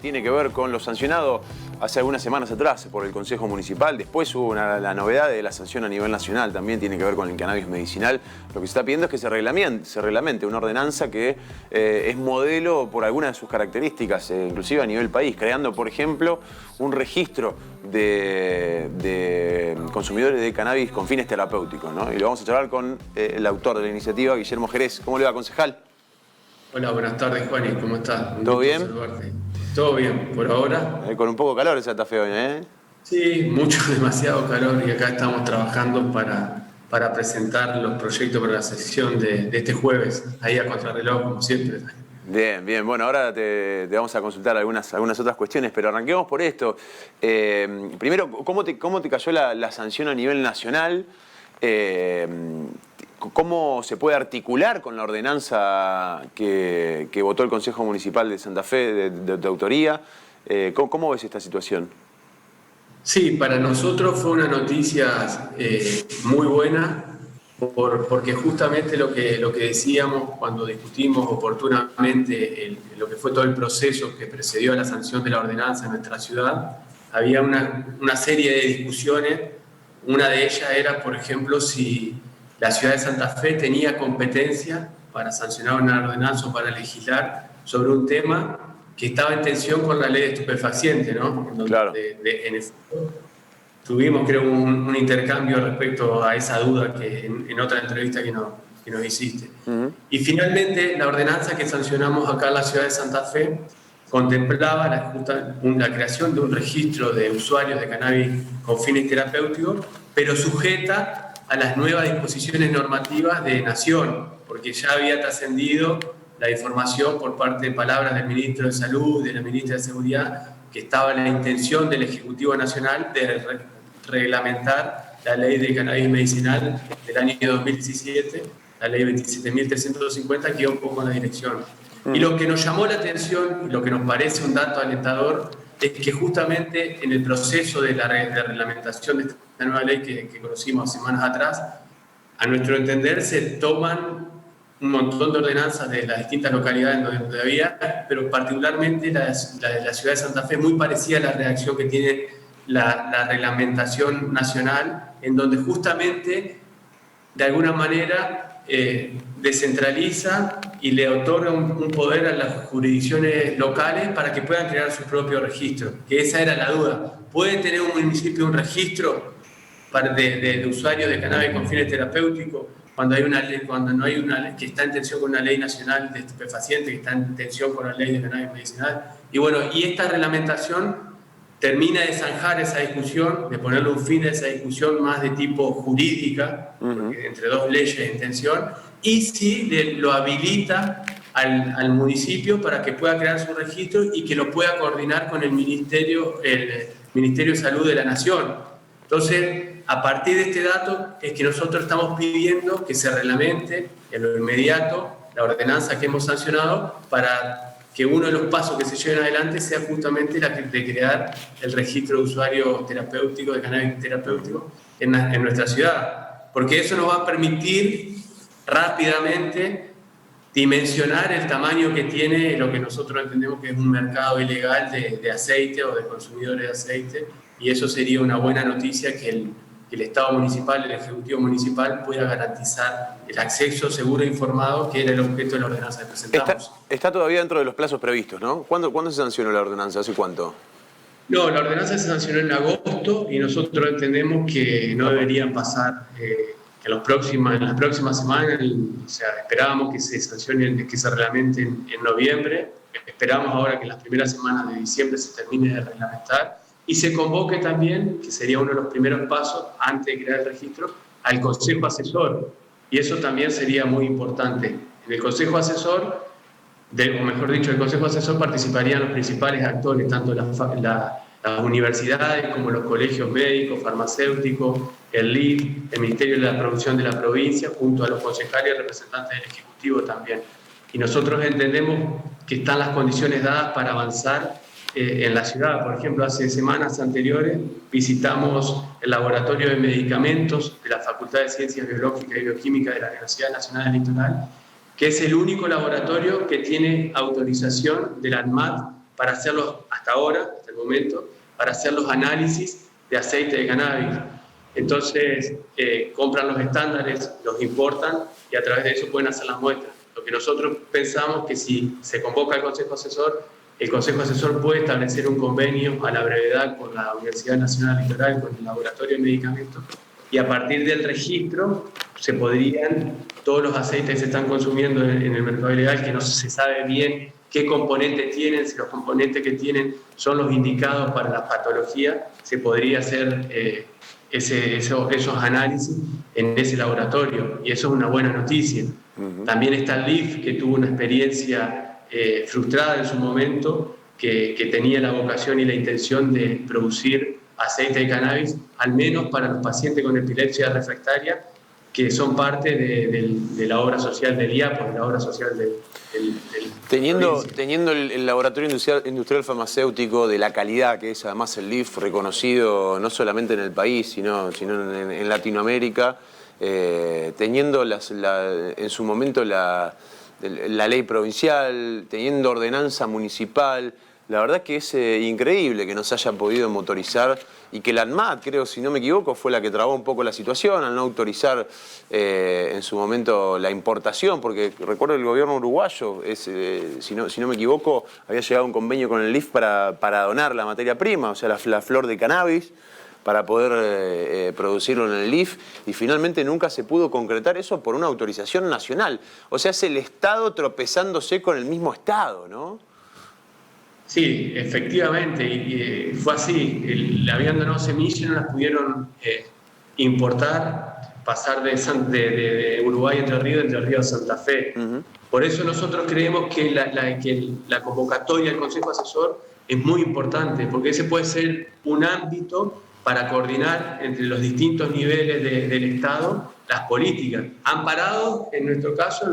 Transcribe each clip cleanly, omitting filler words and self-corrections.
tiene que ver con lo sancionado hace algunas semanas atrás por el Consejo Municipal. Después hubo la novedad de la sanción a nivel nacional, también tiene que ver con el cannabis medicinal. Lo que se está pidiendo es que se reglamente una ordenanza que es modelo por algunas de sus características, inclusive a nivel país, creando, por ejemplo, un registro de consumidores de cannabis con fines terapéuticos, ¿no? Y lo vamos a charlar con el autor de la iniciativa, Guillermo Jerez. ¿Cómo le va, concejal? Hola, buenas tardes, Juani, ¿cómo estás? ¿Todo bien? Saludarte. Todo bien, por ahora. Con un poco de calor en Santa Fe hoy, ¿eh? Sí, demasiado calor y acá estamos trabajando para presentar los proyectos para la sesión de este jueves, ahí a contrarreloj, como siempre. Bien, bien. Bueno, ahora te vamos a consultar algunas otras cuestiones, pero arranquemos por esto. Primero, ¿cómo te cayó la sanción a nivel nacional? ¿Cómo se puede articular con la ordenanza que votó el Consejo Municipal de Santa Fe de autoría? ¿Cómo ves esta situación? Sí, para nosotros fue una noticia muy buena porque justamente lo que decíamos cuando discutimos oportunamente lo que fue todo el proceso que precedió a la sanción de la ordenanza en nuestra ciudad, había una serie de discusiones. Una de ellas era, por ejemplo, si la ciudad de Santa Fe tenía competencia para sancionar una ordenanza o para legislar sobre un tema que estaba en tensión con la ley de estupefacientes, ¿no? Claro. En efecto, tuvimos, creo, un intercambio respecto a esa duda que en otra entrevista que nos hiciste. Y finalmente, la ordenanza que sancionamos acá en la ciudad de Santa Fe contemplaba la creación de un registro de usuarios de cannabis con fines terapéuticos, pero sujeta a las nuevas disposiciones normativas de Nación, porque ya había trascendido la información por parte de palabras del ministro de Salud, de la ministra de Seguridad, que estaba en la intención del Ejecutivo Nacional de reglamentar la ley de cannabis medicinal del año 2017, la ley 27.350, que iba un poco en la dirección. Y lo que nos llamó la atención, y lo que nos parece un dato alentador, es que justamente en el proceso de reglamentación de esta nueva ley que conocimos semanas atrás, a nuestro entender se toman un montón de ordenanzas de las distintas localidades donde había, pero particularmente la de la ciudad de Santa Fe, muy parecida a la redacción que tiene la reglamentación nacional, en donde justamente, de alguna manera, descentraliza y le otorga un poder a las jurisdicciones locales para que puedan crear su propio registro, que esa era la duda. ¿Puede tener un municipio un registro de usuarios de cannabis con fines terapéuticos cuando hay una ley, cuando no hay una ley que está en tensión con una ley nacional de estupefacientes, que está en tensión con la ley de cannabis medicinal? Y bueno, y esta reglamentación termina de zanjar esa discusión, de ponerle un fin a esa discusión más de tipo jurídica, entre dos leyes en tensión, y sí lo habilita al municipio para que pueda crear su registro y que lo pueda coordinar con el Ministerio de Salud de la Nación. Entonces, a partir de este dato es que nosotros estamos pidiendo que se reglamente en lo inmediato la ordenanza que hemos sancionado para que uno de los pasos que se lleven adelante sea justamente la de crear el registro de usuarios terapéuticos, de cannabis terapéutico en nuestra ciudad. Porque eso nos va a permitir rápidamente dimensionar el tamaño que tiene lo que nosotros entendemos que es un mercado ilegal de aceite o de consumidores de aceite, y eso sería una buena noticia que el Estado municipal, el Ejecutivo municipal pueda garantizar el acceso seguro e informado, que era el objeto de la ordenanza que presentamos. Está todavía dentro de los plazos previstos, ¿no? ¿Cuándo se sancionó la ordenanza? ¿Hace cuánto? No, la ordenanza se sancionó en agosto y nosotros entendemos que no deberían pasar en las próximas semanas. O sea, esperábamos que se sancione, que se reglamente en noviembre. Esperamos ahora que en las primeras semanas de diciembre se termine de reglamentar y se convoque también, que sería uno de los primeros pasos antes de crear el registro, al Consejo Asesor. Y eso también sería muy importante. En el Consejo Asesor, o mejor dicho, el Consejo Asesor participarían los principales actores, tanto las universidades como los colegios médicos, farmacéuticos, el LIF, el Ministerio de la Producción de la provincia, junto a los concejales y representantes del Ejecutivo también. Y nosotros entendemos que están las condiciones dadas para avanzar en la ciudad. Por ejemplo, hace semanas anteriores visitamos el laboratorio de medicamentos de la Facultad de Ciencias Biológicas y Bioquímicas de la Universidad Nacional del Litoral, que es el único laboratorio que tiene autorización del ANMAT para hacerlos, hasta ahora, hasta el momento, para hacer los análisis de aceite de cannabis. Entonces, compran los estándares, los importan y a través de eso pueden hacer las muestras. Lo que nosotros pensamos que si se convoca el Consejo Asesor, el Consejo Asesor puede establecer un convenio a la brevedad con la Universidad Nacional Electoral, con el Laboratorio de Medicamentos, y a partir del registro se podrían, todos los aceites que se están consumiendo en el mercado ilegal, que no se sabe bien qué componentes tienen, si los componentes que tienen son los indicados para la patología, se podría hacer esos análisis en ese laboratorio, y eso es una buena noticia. También está el LIF, que tuvo una experiencia frustrada en su momento, que tenía la vocación y la intención de producir aceite de cannabis, al menos para los pacientes con epilepsia refractaria, que son parte de la obra social del IAPO, de la obra social del Teniendo el laboratorio industrial farmacéutico de la calidad que es además el LIF, reconocido no solamente en el país, sino en Latinoamérica, teniendo en su momento la ley provincial, teniendo ordenanza municipal, la verdad que es increíble que nos hayan podido motorizar y que la ANMAT, creo, si no me equivoco, fue la que trabó un poco la situación al no autorizar en su momento la importación, porque recuerdo el gobierno uruguayo, si no me equivoco, había llegado a un convenio con el LIF para donar la materia prima, o sea, la flor de cannabis, para poder producirlo en el LIF, y finalmente nunca se pudo concretar eso por una autorización nacional. O sea, es el Estado tropezándose con el mismo Estado, ¿no? Sí, efectivamente, y fue así. Le habían donado semillas y no las pudieron importar, pasar de Uruguay a Entre Ríos a Santa Fe. Por eso nosotros creemos que la convocatoria del Consejo Asesor es muy importante, porque ese puede ser un ámbito para coordinar entre los distintos niveles del Estado las políticas, amparados, en nuestro caso,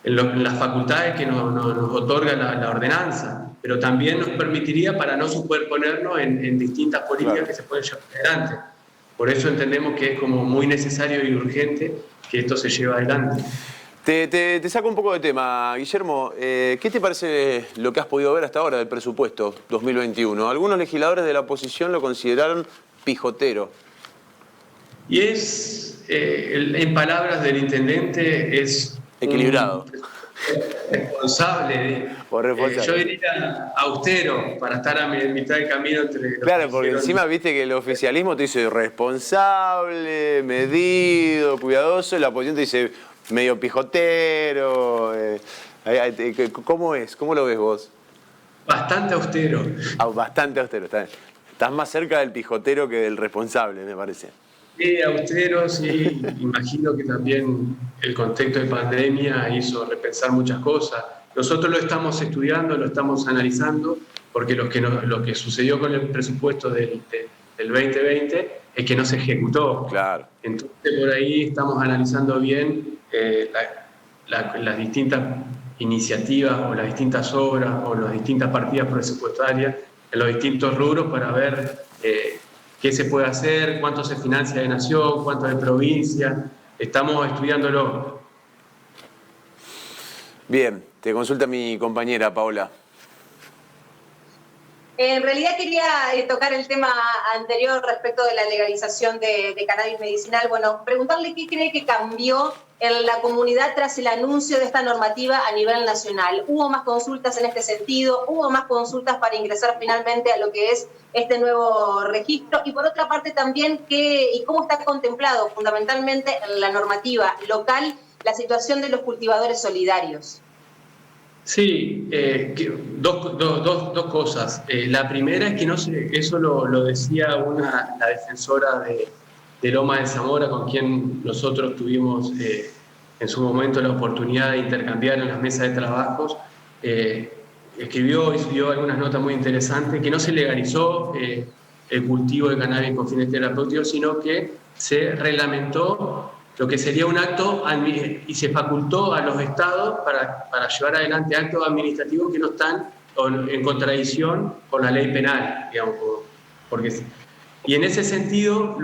en las facultades que nos otorga la ordenanza, pero también nos permitiría para no superponernos en distintas políticas, claro, que se pueden llevar adelante. Por eso entendemos que es como muy necesario y urgente que esto se lleve adelante. Te saco un poco de tema, Guillermo. ¿Qué te parece lo que has podido ver hasta ahora del presupuesto 2021? Algunos legisladores de la oposición lo consideraron pijotero. Y en palabras del intendente, es equilibrado. Responsable. Yo diría austero, para estar a mitad del camino entre... Claro, porque encima viste que el oficialismo te dice responsable, medido, cuidadoso, y la oposición te dice medio pijotero. ¿Cómo es? ¿Cómo lo ves vos? Bastante austero. Bastante austero, está bien. Estás más cerca del pijotero que del responsable, me parece. Sí, austero, sí. Imagino que también el contexto de pandemia hizo repensar muchas cosas. Nosotros lo estamos estudiando, lo estamos analizando, porque lo que sucedió con el presupuesto del 2020 es que no se ejecutó. Claro. Entonces, por ahí estamos analizando bien las distintas iniciativas o las distintas obras o las distintas partidas presupuestarias en los distintos rubros para ver qué se puede hacer, cuánto se financia de nación, cuánto de provincia. Estamos estudiándolo. Bien, te consulta mi compañera Paola. En realidad quería tocar el tema anterior respecto de la legalización de cannabis medicinal. Bueno, preguntarle qué cree que cambió en la comunidad tras el anuncio de esta normativa a nivel nacional. ¿Hubo más consultas en este sentido? ¿Hubo más consultas para ingresar finalmente a lo que es este nuevo registro? Y por otra parte también, ¿cómo está contemplado fundamentalmente en la normativa local la situación de los cultivadores solidarios? Sí, dos cosas. La primera es que no sé, eso lo decía la defensora de Loma de Zamora, con quien nosotros tuvimos en su momento la oportunidad de intercambiar en las mesas de trabajos. Escribió y subió algunas notas muy interesantes, que no se legalizó el cultivo de cannabis con fines terapéuticos, sino que se reglamentó lo que sería un acto y se facultó a los estados para llevar adelante actos administrativos que no están en contradicción con la ley penal, digamos, porque Y en ese sentido,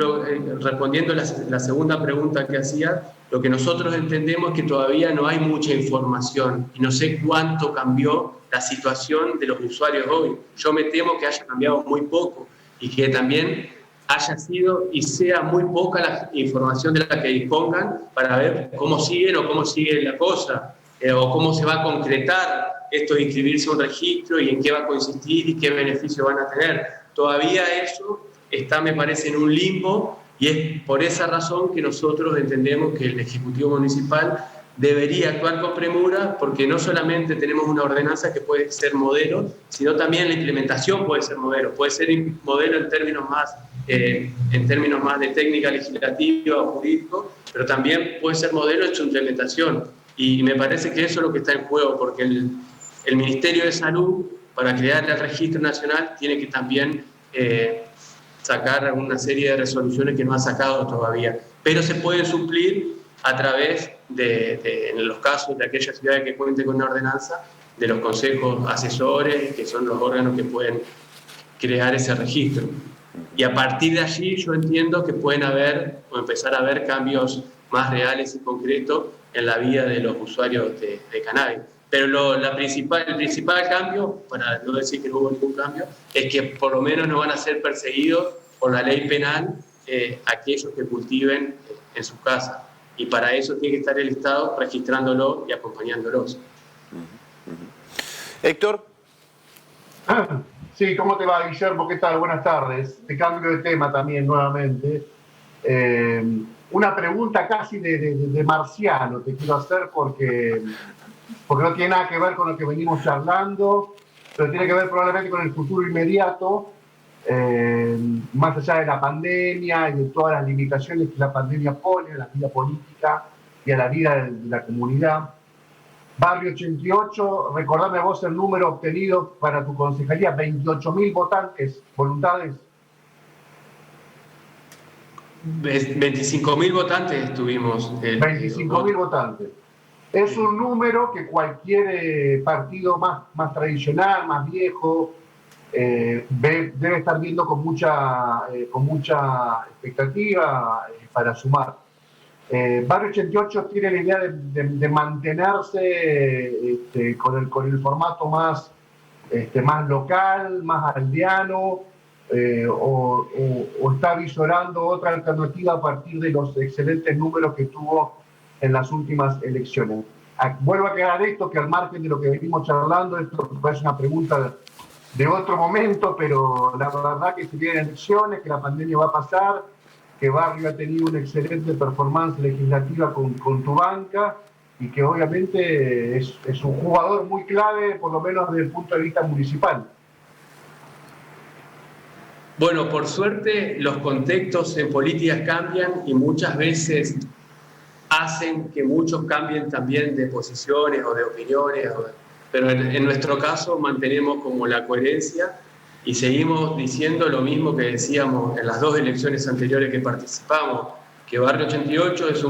respondiendo la segunda pregunta que hacía, lo que nosotros entendemos es que todavía no hay mucha información y no sé cuánto cambió la situación de los usuarios hoy. Yo me temo que haya cambiado muy poco y que también haya sido y sea muy poca la información de la que dispongan para ver cómo siguen o cómo sigue la cosa, o cómo se va a concretar esto de inscribirse a un registro y en qué va a consistir y qué beneficios van a tener. Todavía eso está, me parece, en un limbo, y es por esa razón que nosotros entendemos que el Ejecutivo Municipal debería actuar con premura, porque no solamente tenemos una ordenanza que puede ser modelo, sino también la implementación puede ser modelo en términos más de técnica legislativa o jurídico, pero también puede ser modelo en su implementación. Y me parece que eso es lo que está en juego, porque el Ministerio de Salud, para crear el registro nacional, tiene que también sacar una serie de resoluciones que no ha sacado todavía, pero se pueden suplir a través en los casos de aquellas ciudades que cuenten con una ordenanza, de los consejos asesores, que son los órganos que pueden crear ese registro. Y a partir de allí yo entiendo que pueden haber o empezar a haber cambios más reales y concretos en la vida de los usuarios de cannabis. Pero el principal cambio, para no decir que no hubo ningún cambio, es que por lo menos no van a ser perseguidos por la ley penal aquellos que cultiven en sus casas. Y para eso tiene que estar el Estado registrándolo y acompañándolos. Héctor. Sí, ¿cómo te va, Guillermo? ¿Qué tal? Buenas tardes. Te cambio de tema también nuevamente. Una pregunta casi de marciano te quiero hacer porque no tiene nada que ver con lo que venimos charlando, pero tiene que ver probablemente con el futuro inmediato, más allá de la pandemia y de todas las limitaciones que la pandemia pone a la vida política y a la vida de la comunidad. Barrio 88, recordame vos el número obtenido para tu concejalía, 28.000 votantes, voluntades. 25.000 votantes tuvimos. 25.000 votantes. Es un número que cualquier partido más tradicional, más viejo, debe estar viendo con mucha expectativa para sumar. Barrio 88 tiene la idea de mantenerse con el formato más local, más aldeano, o está visorando otra alternativa a partir de los excelentes números que tuvo en las últimas elecciones. Vuelvo a aclarar esto, que al margen de lo que venimos charlando, esto es una pregunta de otro momento, pero la verdad que se vienen elecciones, que la pandemia va a pasar, que Barrio ha tenido una excelente performance legislativa con tu banca y que obviamente es un jugador muy clave, por lo menos desde el punto de vista municipal. Bueno, por suerte los contextos en políticas cambian y muchas veces hacen que muchos cambien también de posiciones o de opiniones, pero en nuestro caso mantenemos como la coherencia y seguimos diciendo lo mismo que decíamos en las dos elecciones anteriores que participamos, que Barrio 88 es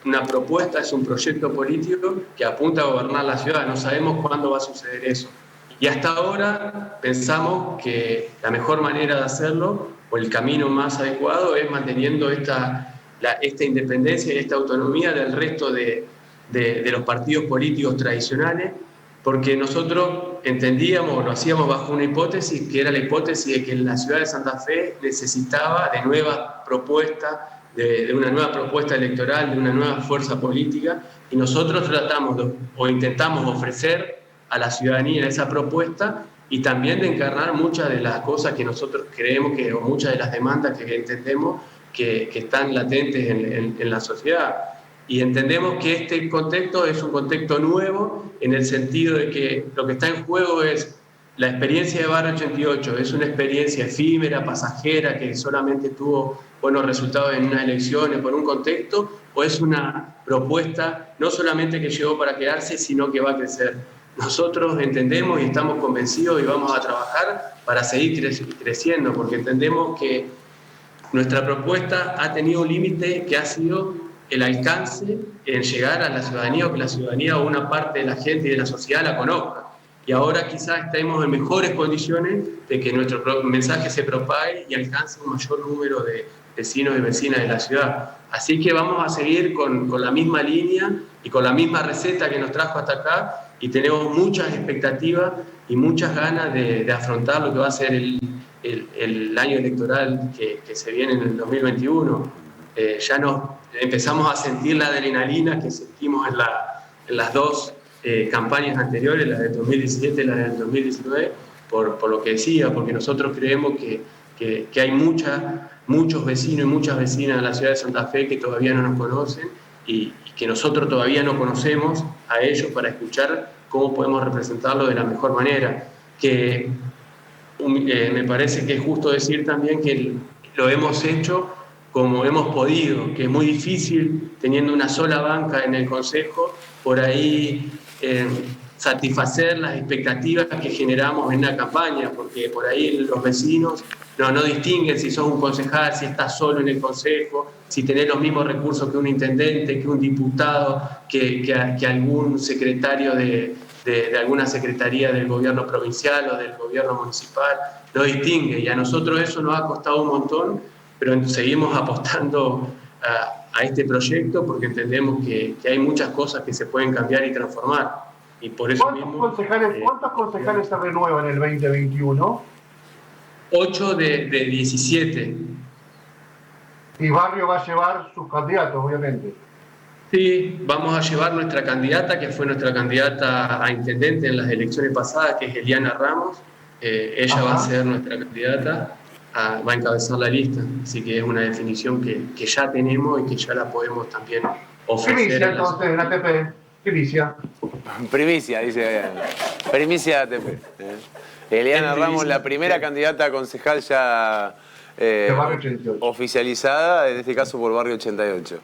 una propuesta, es un proyecto político que apunta a gobernar la ciudad. No sabemos cuándo va a suceder eso. Y hasta ahora pensamos que la mejor manera de hacerlo, o el camino más adecuado, es manteniendo esta independencia y esta autonomía del resto de los partidos políticos tradicionales, porque nosotros entendíamos, lo hacíamos bajo una hipótesis, que era la hipótesis de que la ciudad de Santa Fe necesitaba de nuevas propuestas, de una nueva propuesta electoral, de una nueva fuerza política, y nosotros tratamos o intentamos ofrecer a la ciudadanía esa propuesta y también de encarnar muchas de las cosas que nosotros creemos o muchas de las demandas que entendemos que están latentes en la sociedad. Y entendemos que este contexto es un contexto nuevo en el sentido de que lo que está en juego es la experiencia de Barrio 88, es una experiencia efímera, pasajera, que solamente tuvo buenos resultados en unas elecciones por un contexto, o es una propuesta no solamente que llegó para quedarse, sino que va a crecer. Nosotros entendemos y estamos convencidos y vamos a trabajar para seguir creciendo, porque entendemos que nuestra propuesta ha tenido un límite que ha sido el alcance en llegar a la ciudadanía, o que la ciudadanía o una parte de la gente y de la sociedad la conozca. y ahora quizás estemos en mejores condiciones de que nuestro mensaje se propague y alcance un mayor número de vecinos y vecinas de la ciudad. Así que vamos a seguir con la misma línea y con la misma receta que nos trajo hasta acá, y tenemos muchas expectativas y muchas ganas de afrontar lo que va a ser el año electoral que se viene en el 2021. Ya nos empezamos a sentir la adrenalina que sentimos en las dos campañas anteriores, la del 2017 y la del 2019, por lo que decía, porque nosotros creemos que hay muchos vecinos y muchas vecinas de la ciudad de Santa Fe que todavía no nos conocen y que nosotros todavía no conocemos a ellos para escuchar cómo podemos representarlo de la mejor manera. Me parece que es justo decir también que lo hemos hecho como hemos podido, que es muy difícil, teniendo una sola banca en el Consejo, por ahí satisfacer las expectativas que generamos en una campaña, porque por ahí los vecinos no distinguen si sos un concejal, si estás solo en el Consejo, si tenés los mismos recursos que un intendente, que un diputado, que algún secretario de alguna secretaría del gobierno provincial o del gobierno municipal, no distingue, y a nosotros eso nos ha costado un montón, pero seguimos apostando a este proyecto porque entendemos que hay muchas cosas que se pueden cambiar y transformar. Y por eso ¿Cuántos concejales se renuevan en el 2021? 8 de 17. Y Barrio va a llevar sus candidatos, obviamente. Sí, vamos a llevar nuestra candidata, que fue nuestra candidata a intendente en las elecciones pasadas, que es Eliana Ramos. Ella va a ser nuestra candidata, va a encabezar la lista. Así que es una definición que ya tenemos y que ya la podemos también ofrecer. Primicia, entonces, en ATP. Primicia. Primicia, dice. Primicia ATP. Eliana Ramos, la primera candidata a concejal ya de Barrio 88. oficializada, en este caso por Barrio 88.